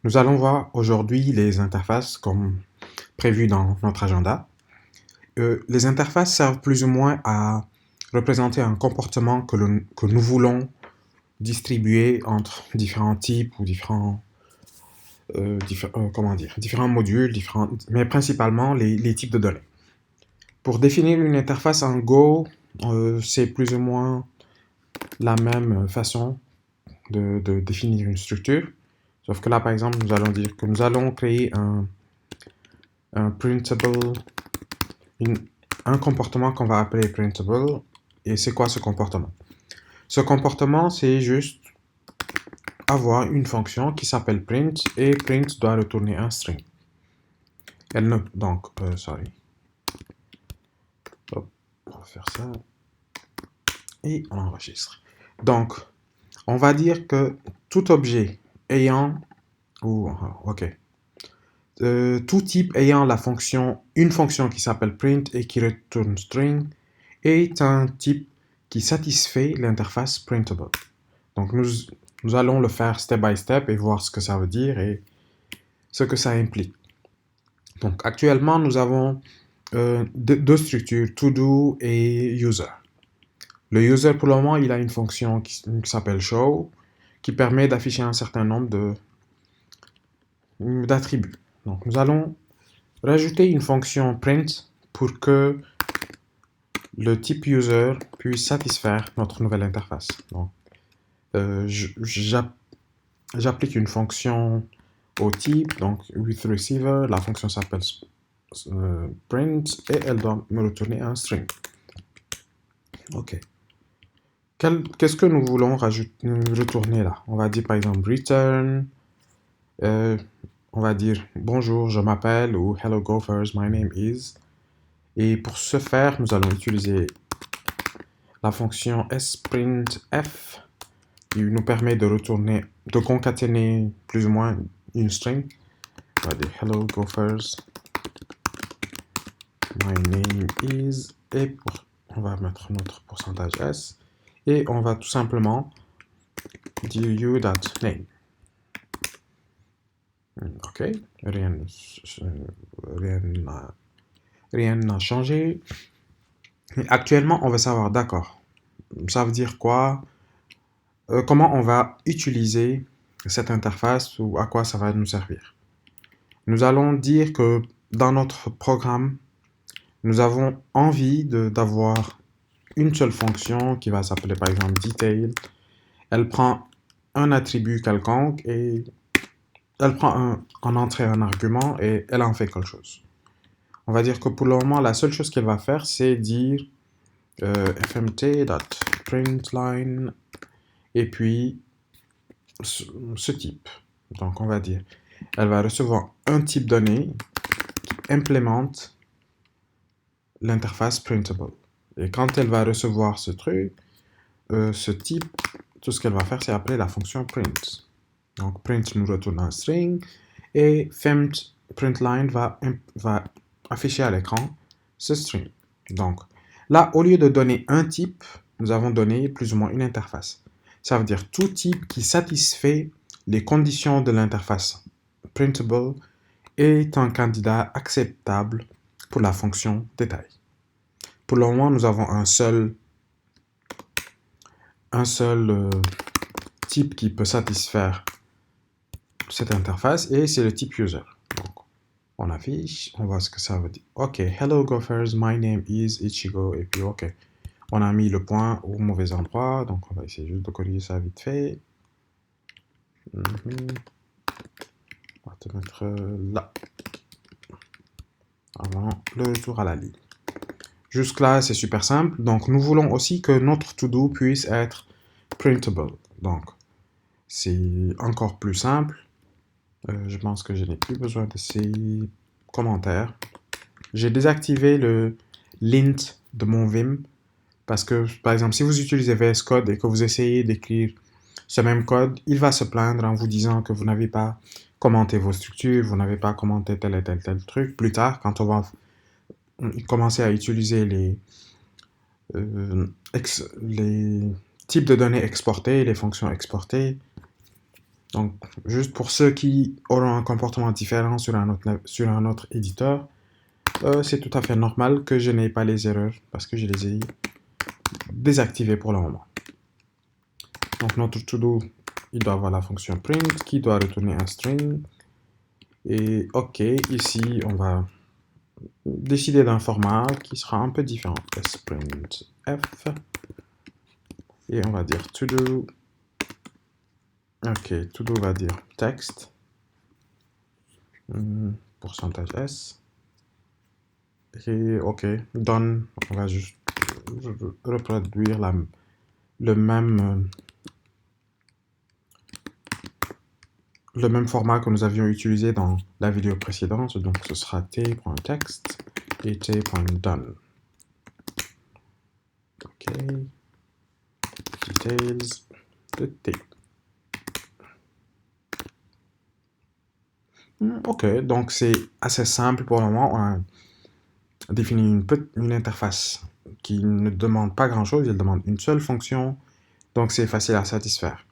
Nous allons voir aujourd'hui les interfaces comme prévu dans notre agenda. Les interfaces servent plus ou moins à représenter un comportement que nous voulons distribuer entre différents types ou différents modules, mais principalement les types de données. Pour définir une interface en Go, c'est plus ou moins la même façon de définir une structure. Sauf que là, par exemple, nous allons dire que nous allons créer un printable, un comportement qu'on va appeler printable. Et c'est quoi ce comportement? Ce comportement, c'est juste avoir une fonction qui s'appelle print et print doit retourner un string. Hop, on va faire ça et on enregistre. Donc, on va dire que tout objet ayant, tout type ayant une fonction qui s'appelle print et qui retourne string est un type qui satisfait l'interface printable. Donc nous allons le faire step by step et voir ce que ça veut dire et ce que ça implique. Donc actuellement nous avons deux structures, to-do et user. Le user pour le moment il a une fonction qui s'appelle show qui permet d'afficher un certain nombre d'attributs. Donc nous allons rajouter une fonction print pour que le type user puisse satisfaire notre nouvelle interface. Donc, j'applique une fonction au type, donc with receiver, la fonction s'appelle print et elle doit me retourner un string. Ok. Qu'est-ce que nous voulons retourner là? On va dire par exemple return, on va dire bonjour, je m'appelle ou hello Gophers, my name is. Et pour ce faire, nous allons utiliser la fonction sprintf qui nous permet de concaténer plus ou moins une string. On va dire hello Gophers, my name is, et on va mettre notre pourcentage s, et on va tout simplement dire you.name. Ok, rien n'a changé. Et actuellement, on va savoir, d'accord, ça veut dire quoi? Comment on va utiliser cette interface ou à quoi ça va nous servir? Nous allons dire que dans notre programme, nous avons envie d'avoir une seule fonction qui va s'appeler par exemple detail. Elle prend un attribut quelconque et elle prend en entrée un argument et elle en fait quelque chose. On va dire que pour le moment, la seule chose qu'elle va faire, c'est dire fmt.println et puis ce type. Donc on va dire, elle va recevoir un type donné qui implémente l'interface printable. Et quand elle va recevoir ce type, tout ce qu'elle va faire, c'est appeler la fonction print. Donc print nous retourne un string et println va afficher à l'écran ce string. Donc là, au lieu de donner un type, nous avons donné plus ou moins une interface. Ça veut dire tout type qui satisfait les conditions de l'interface printable est un candidat acceptable pour la fonction détail. Pour le moment, nous avons un seul type qui peut satisfaire cette interface et c'est le type user. Donc, on affiche, on voit ce que ça veut dire. Ok, hello Gophers, my name is Ichigo. Et puis, ok, on a mis le point au mauvais endroit. Donc, on va essayer juste de corriger ça vite fait. On va te mettre là. Avant le retour à la ligne. Jusque-là, c'est super simple. Donc, nous voulons aussi que notre to-do puisse être printable. Donc, c'est encore plus simple. Je pense que je n'ai plus besoin de ces commentaires. J'ai désactivé le lint de mon Vim parce que, par exemple, si vous utilisez VS Code et que vous essayez d'écrire ce même code, il va se plaindre en vous disant que vous n'avez pas commenté vos structures, vous n'avez pas commenté tel et tel truc. Plus tard, quand on va commencer à utiliser les types de données exportées, les fonctions exportées, Donc, juste pour ceux qui auront un comportement différent sur un autre éditeur, c'est tout à fait normal que je n'ai pas les erreurs parce que je les ai désactivées pour le moment. Donc, notre to-do, il doit avoir la fonction print qui doit retourner un string. Et OK, ici, on va décider d'un format qui sera un peu différent. Sprintf. Et on va dire to-do. OK, to-do va dire texte. Pourcentage S. Et OK, done. On va juste reproduire le même format que nous avions utilisé dans la vidéo précédente. Donc ce sera t.text et t.done. OK. Details de t. OK, donc c'est assez simple pour le moment. On a défini une interface qui ne demande pas grand-chose, elle demande une seule fonction, donc c'est facile à satisfaire.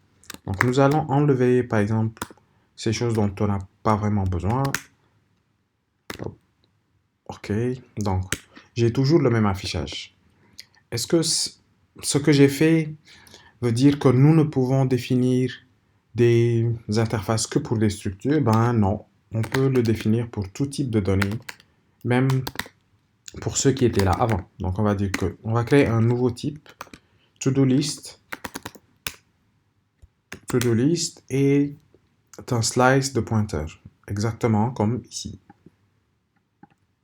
Donc nous allons enlever par exemple ces choses dont on n'a pas vraiment besoin. OK, donc j'ai toujours le même affichage. Est-ce que ce que j'ai fait veut dire que nous ne pouvons définir des interfaces que pour des structures? Ben non, on peut le définir pour tout type de données, même pour ceux qui étaient là avant. Donc on va dire que on va créer un nouveau type, to-do list et un slice de pointeur, exactement comme ici.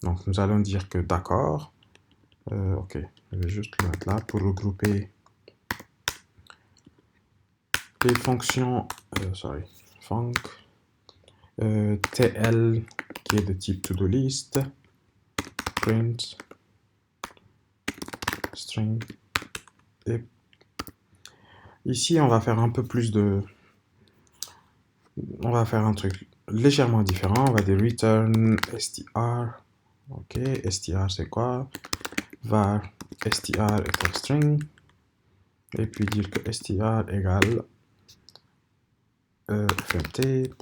Donc nous allons dire que d'accord, OK, je vais juste le mettre là pour regrouper les fonctions, func, tl qui est de type to-do list, print, string, et ici on va faire un peu plus de, on va faire un truc légèrement différent, on va dire return str, ok, str c'est quoi, var str est un string, et puis dire que str égale fmt.sprintf.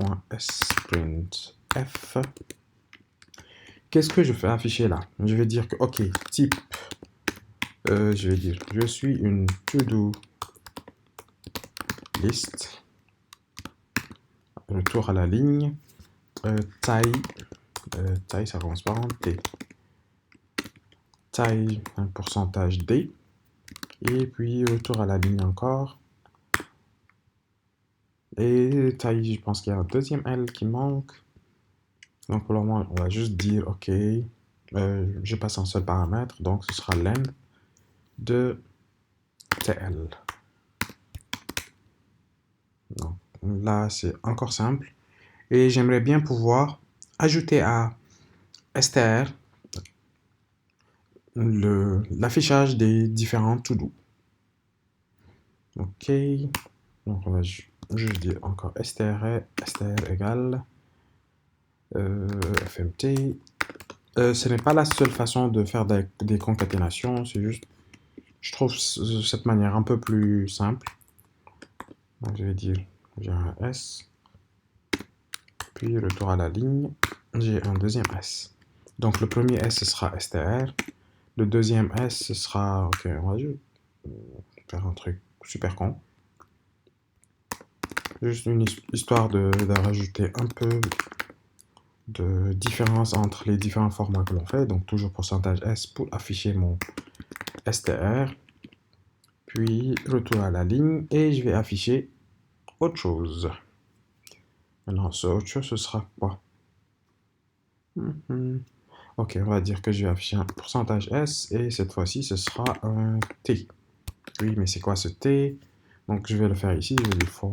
Qu'est-ce que je fais afficher là? Je vais dire que, ok, type, je vais dire, je suis une to-do list, retour à la ligne, taille, ça commence par un T, taille, un pourcentage D, et puis retour à la ligne encore, et taille, je pense qu'il y a un deuxième L qui manque, donc pour le moment, on va juste dire, ok, je passe un seul paramètre, donc ce sera len de TL. Donc là, c'est encore simple. Et j'aimerais bien pouvoir ajouter à str l'affichage des différents to-do. OK. Donc on va juste dire encore str égale fmt. Ce n'est pas la seule façon de faire des concaténations, c'est juste, je trouve cette manière un peu plus simple. Donc je vais dire, j'ai un S, puis retour à la ligne, j'ai un deuxième S. Donc le premier S, ce sera str. Le deuxième S, ce sera, ok, on va juste faire un truc super con. Juste une histoire de rajouter un peu de différence entre les différents formats que l'on fait. Donc toujours pourcentage S pour afficher mon str. Puis retour à la ligne et je vais afficher autre chose. Maintenant, ce autre chose, ce sera quoi? Ok, on va dire que je vais afficher un pourcentage S et cette fois-ci, ce sera un T. Oui, mais c'est quoi ce T? Donc je vais le faire ici, je vais dire for,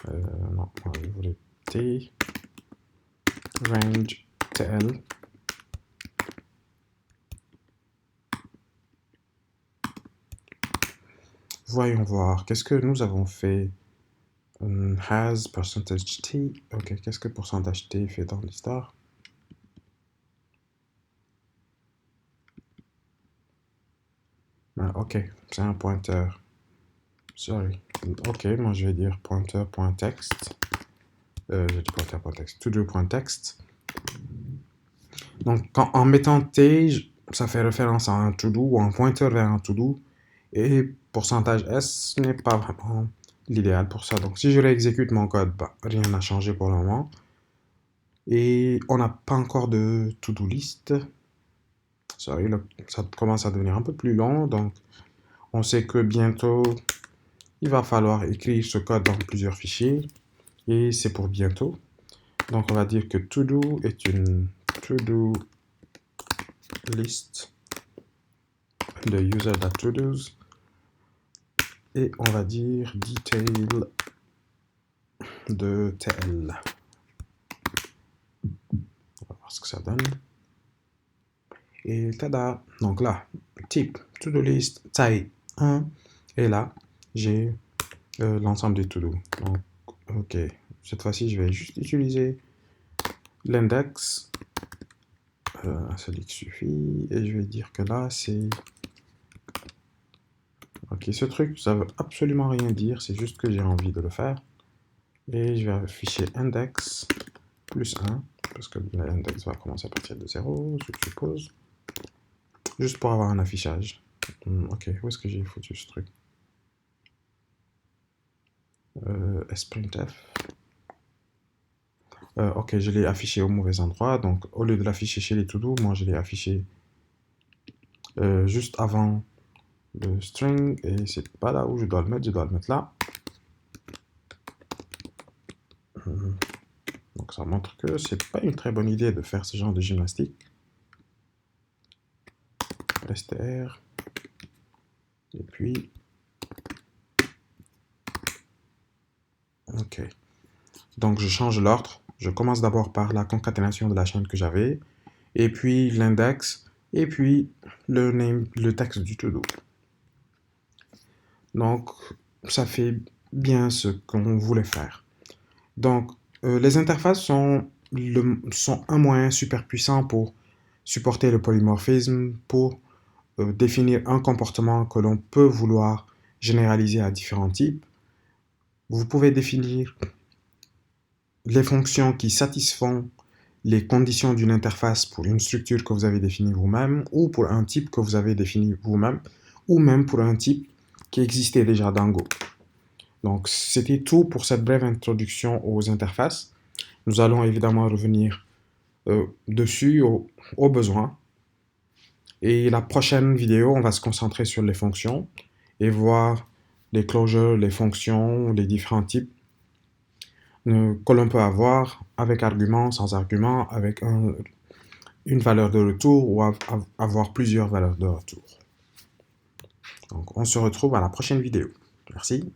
non, je voulais T, range TL. Voyons voir, qu'est-ce que nous avons fait? Has percentage T. Ok, qu'est-ce que pourcentage T fait dans l'histoire? Ah, ok, c'est un pointeur. Sorry. Ok, moi je vais dire pointer.text. Je dis pointer.text, to-do.text. Donc en mettant T, ça fait référence à un to-do ou un pointeur vers un to-do. Et pourcentage S n'est pas vraiment l'idéal pour ça. Donc si je réexécute mon code, bah, rien n'a changé pour le moment. Et on n'a pas encore de to-do list. Sorry, ça commence à devenir un peu plus long. Donc on sait que bientôt, il va falloir écrire ce code dans plusieurs fichiers. Et c'est pour bientôt. Donc on va dire que to-do est une to-do list de user.todos. Et on va dire detail de TL. On va voir ce que ça donne. Et tada! Donc là, type to-do list, taille 1. Et là, j'ai l'ensemble des to-do. Donc, ok. Cette fois-ci, je vais juste utiliser l'index. Celui qui suffit. Et je vais dire que là, c'est... Ok, ce truc, ça veut absolument rien dire. C'est juste que j'ai envie de le faire. Et je vais afficher index plus 1. Parce que l'index va commencer à partir de 0, je suppose. Juste pour avoir un affichage. Ok, où est-ce que j'ai foutu ce truc? sprintf. Ok, je l'ai affiché au mauvais endroit. Donc, au lieu de l'afficher chez les to-do, moi, je l'ai affiché juste avant le string. Et c'est pas là où je dois le mettre. Je dois le mettre là. Donc, ça montre que c'est pas une très bonne idée de faire ce genre de gymnastique. str. Et puis... Ok. Donc, je change l'ordre. Je commence d'abord par la concaténation de la chaîne que j'avais. Et puis l'index. Et puis le name, le texte du to-do. Donc, ça fait bien ce qu'on voulait faire. Donc, les interfaces sont un moyen super puissant pour supporter le polymorphisme, pour définir un comportement que l'on peut vouloir généraliser à différents types. Vous pouvez définir les fonctions qui satisfont les conditions d'une interface pour une structure que vous avez définie vous-même, ou pour un type que vous avez défini vous-même, ou même pour un type qui existait déjà dans Go. Donc, c'était tout pour cette brève introduction aux interfaces. Nous allons évidemment revenir dessus au besoin. Et la prochaine vidéo, on va se concentrer sur les fonctions et voir les closures, les fonctions, les différents types que l'on peut avoir avec argument, sans argument, avec une valeur de retour ou avoir plusieurs valeurs de retour. Donc, on se retrouve à la prochaine vidéo. Merci.